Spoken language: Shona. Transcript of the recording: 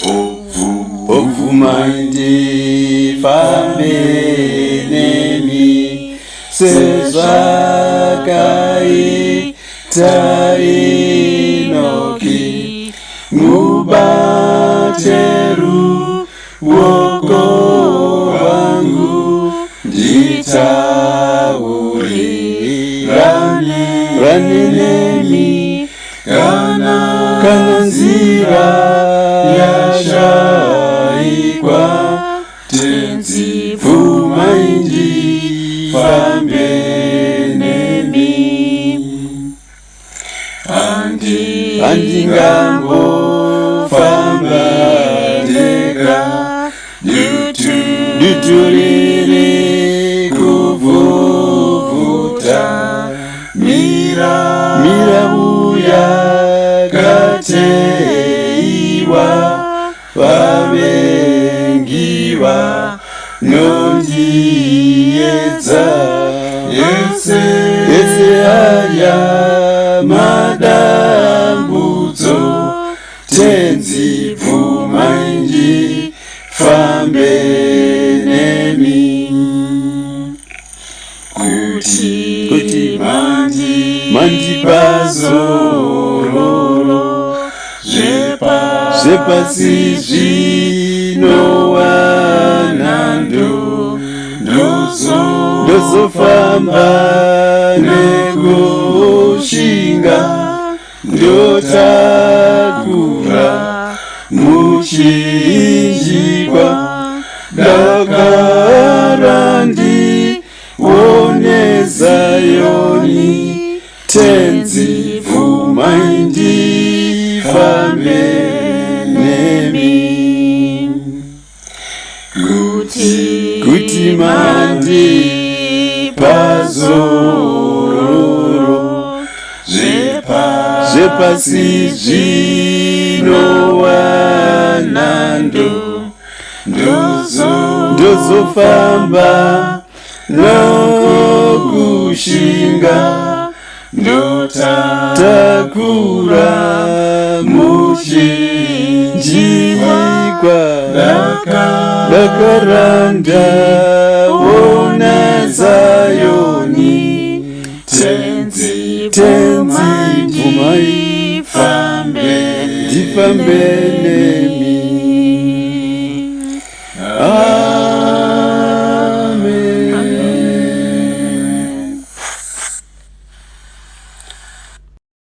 Ovuma ndifambe nemi sezvakaita Enoki, mubateru woko wangu nditaurirane nemi kana nzira yashaikwa tenzi pfuma indifambe nemi handingambofamba ndega dutu riri kuvhuvhuta miravuya kateiwa vavengiwa nondiedza yese aya madambudzo tenzi pfuma indifambe nemi kuti mandipazororo zvepasi zvinowana ndozofamba nekushinga ndotakura muchinjikwa ndagara ndione Zayoni tenzi pfuma indifambe nemi kuti mandipazororo zvepasi zvinowana ndozofamba nokushinga ndotakura muchinjikwa ndakaranda ona Zayoni tenzi pfuma indifambe nemi.